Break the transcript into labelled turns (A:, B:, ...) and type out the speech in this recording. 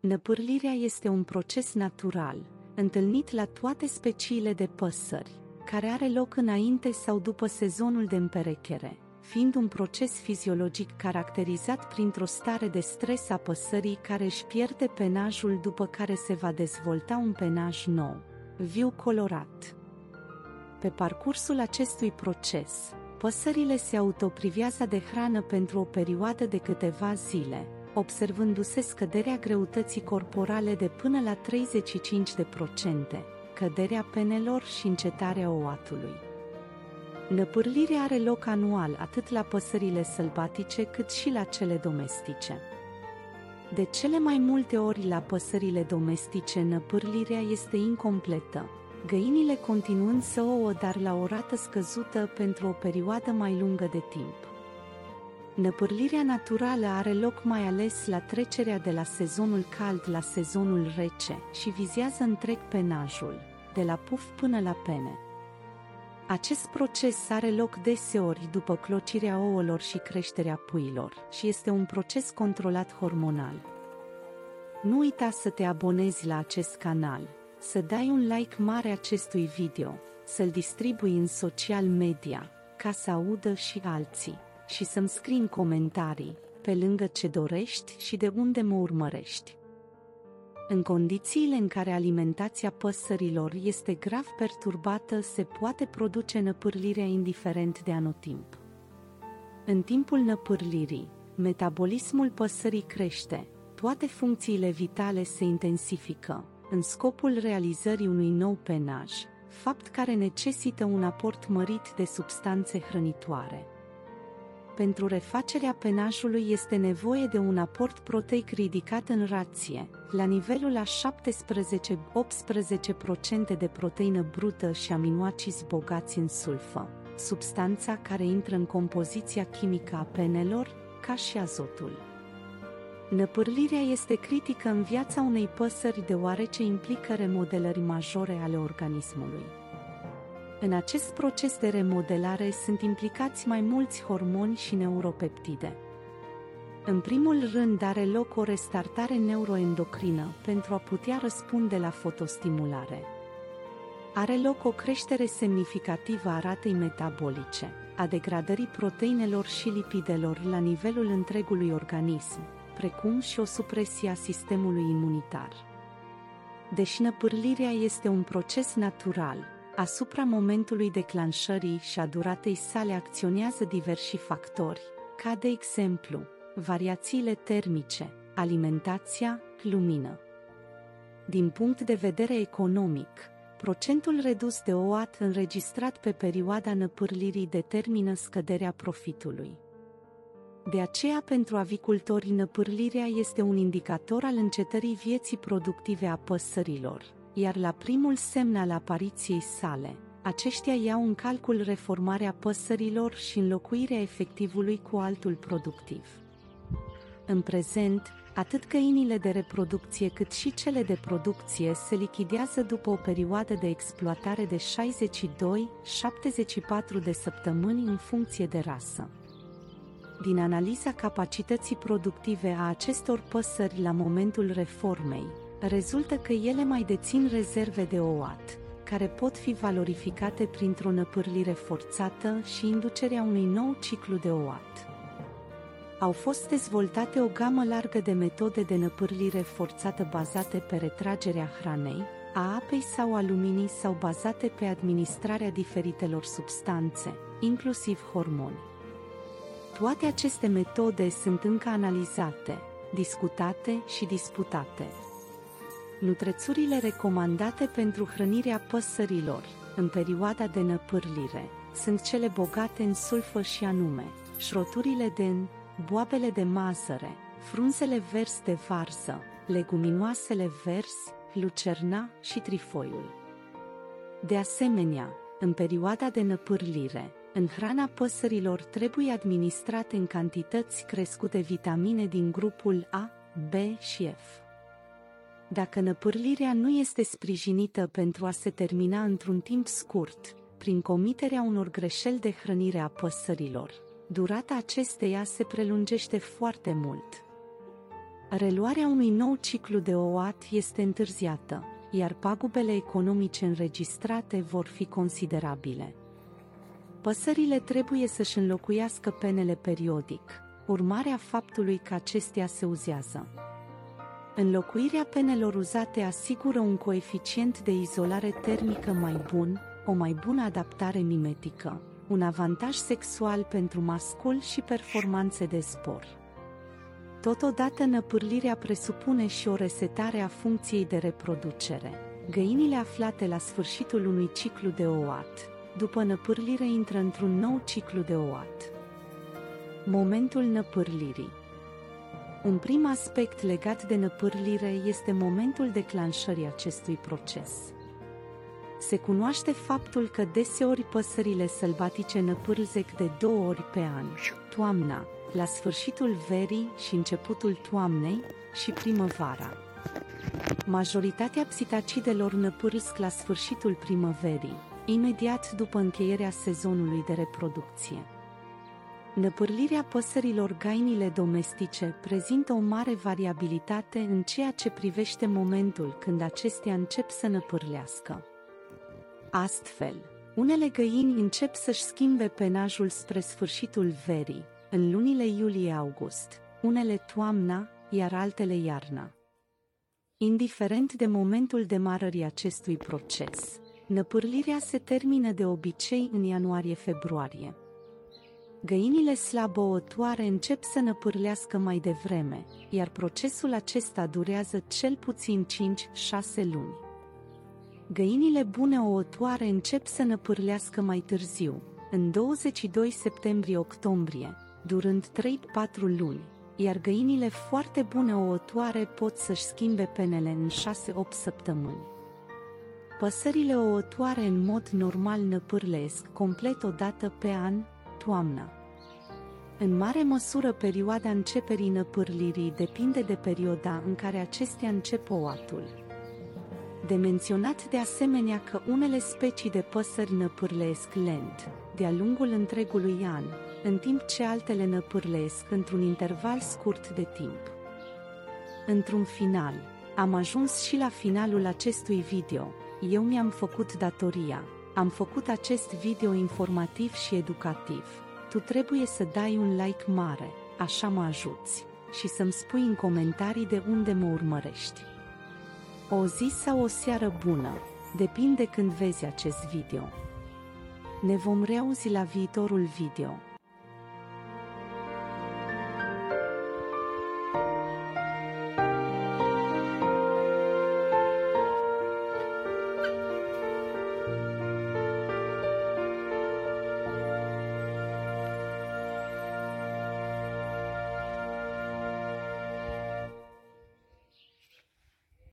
A: Năpârlirea este un proces natural, întâlnit la toate speciile de păsări, care are loc înainte sau după sezonul de împerechere, fiind un proces fiziologic caracterizat printr-o stare de stres a păsării care își pierde penajul, după care se va dezvolta un penaj nou, viu colorat. Pe parcursul acestui proces, păsările se autoprivează de hrană pentru o perioadă de câteva zile, observându-se scăderea greutății corporale de până la 35%, căderea penelor și încetarea ouatului. Năpârlirea are loc anual atât la păsările sălbatice cât și la cele domestice. De cele mai multe ori la păsările domestice năpârlirea este incompletă, găinile continuând să ouă, dar la o rată scăzută pentru o perioadă mai lungă de timp. Năpârlirea naturală are loc mai ales la trecerea de la sezonul cald la sezonul rece și vizează întreg penajul, de la puf până la pene. Acest proces are loc deseori după clocirea ouălor și creșterea puilor și este un proces controlat hormonal. Nu uita să te abonezi la acest canal, să dai un like mare acestui video, să-l distribui în social media, ca să audă și alții, și să-mi scrii în comentarii, pe lângă ce dorești și de unde mă urmărești. În condițiile în care alimentația păsărilor este grav perturbată, se poate produce năpârlirea indiferent de anotimp. În timpul năpârlirii, metabolismul păsării crește, toate funcțiile vitale se intensifică, în scopul realizării unui nou penaj, fapt care necesită un aport mărit de substanțe hrănitoare. Pentru refacerea penajului este nevoie de un aport proteic ridicat în rație, la nivelul a 17-18% de proteină brută și aminoacizi bogați în sulfă, substanța care intră în compoziția chimică a penelor, ca și azotul. Năpârlirea este critică în viața unei păsări deoarece implică remodelări majore ale organismului. În acest proces de remodelare sunt implicați mai mulți hormoni și neuropeptide. În primul rând are loc o restartare neuroendocrină pentru a putea răspunde la fotostimulare. Are loc o creștere semnificativă a ratei metabolice, a degradării proteinelor și lipidelor la nivelul întregului organism, precum și o supresie a sistemului imunitar. Deși năpârlirea este un proces natural, asupra momentului declanșării și a duratei sale acționează diversi factori, ca de exemplu, variațiile termice, alimentația, lumină. Din punct de vedere economic, procentul redus de ouat înregistrat pe perioada năpârlirii determină scăderea profitului. De aceea, pentru avicultori, năpârlirea este un indicator al încetării vieții productive a păsărilor, iar la primul semn al apariției sale, aceștia iau în calcul reformarea păsărilor și înlocuirea efectivului cu altul productiv. În prezent, atât găinile de reproducție cât și cele de producție se lichidează după o perioadă de exploatare de 62-74 de săptămâni în funcție de rasă. Din analiza capacității productive a acestor păsări la momentul reformei, rezultă că ele mai dețin rezerve de ouat, care pot fi valorificate printr-o năpârlire forțată și inducerea unui nou ciclu de ouat. Au fost dezvoltate o gamă largă de metode de năpârlire forțată bazate pe retragerea hranei, a apei sau a luminii sau bazate pe administrarea diferitelor substanțe, inclusiv hormoni. Toate aceste metode sunt încă analizate, discutate și disputate. Nutrețurile recomandate pentru hrănirea păsărilor, în perioada de năpârlire, sunt cele bogate în sulfă și anume, șroturile de în, boabele de mazăre, frunzele verzi de varză, leguminoasele verzi, lucerna și trifoiul. De asemenea, în perioada de năpârlire, în hrana păsărilor trebuie administrate în cantități crescute vitamine din grupul A, B și F. Dacă năpârlirea nu este sprijinită pentru a se termina într-un timp scurt, prin comiterea unor greșeli de hrănire a păsărilor, durata acesteia se prelungește foarte mult. Reluarea unui nou ciclu de ouat este întârziată, iar pagubele economice înregistrate vor fi considerabile. Păsările trebuie să-și înlocuiască penele periodic, urmare a faptului că acestea se uzează. Înlocuirea penelor uzate asigură un coeficient de izolare termică mai bun, o mai bună adaptare mimetică, un avantaj sexual pentru mascul și performanțe de spor. Totodată, năpârlirea presupune și o resetare a funcției de reproducere. Găinile aflate la sfârșitul unui ciclu de ouat, după năpârlire, intră într-un nou ciclu de ouat. Momentul năpârlirii. Un prim aspect legat de năpârlire este momentul declanșării acestui proces. Se cunoaște faptul că deseori păsările sălbatice năpârlzec de 2 ori pe an, toamna, la sfârșitul verii și începutul toamnei, și primăvara. Majoritatea psittacidelor năpârlesc la sfârșitul primăverii, imediat după încheierea sezonului de reproducție. Năpârlirea păsărilor găinile domestice prezintă o mare variabilitate în ceea ce privește momentul când acestea încep să năpârlească. Astfel, unele găini încep să-și schimbe penajul spre sfârșitul verii, în lunile iulie-august, unele toamna, iar altele iarna. Indiferent de momentul demarării acestui proces, năpârlirea se termină de obicei în ianuarie-februarie. Găinile slabouătoare încep să năpârlească mai devreme, iar procesul acesta durează cel puțin 5-6 luni. Găinile bune ouătoare încep să năpârlească mai târziu, în 22 septembrie-octombrie, durând 3-4 luni, iar găinile foarte bune ouătoare pot să-și schimbe penele în 6-8 săptămâni. Păsările ouătoare în mod normal năpârlesc complet o dată pe an, toamna. În mare măsură, perioada începerii năpârlirii depinde de perioada în care acestea încep ouatul. De menționat de asemenea că unele specii de păsări năpârlesc lent, de-a lungul întregului an, în timp ce altele năpârlesc într-un interval scurt de timp. Într-un final, am ajuns și la finalul acestui video. Eu mi-am făcut datoria, am făcut acest video informativ și educativ. Tu trebuie să dai un like mare, așa mă ajuți, și să-mi spui în comentarii de unde mă urmărești. O zi sau o seară bună, depinde când vezi acest video. Ne vom reauzi la viitorul video.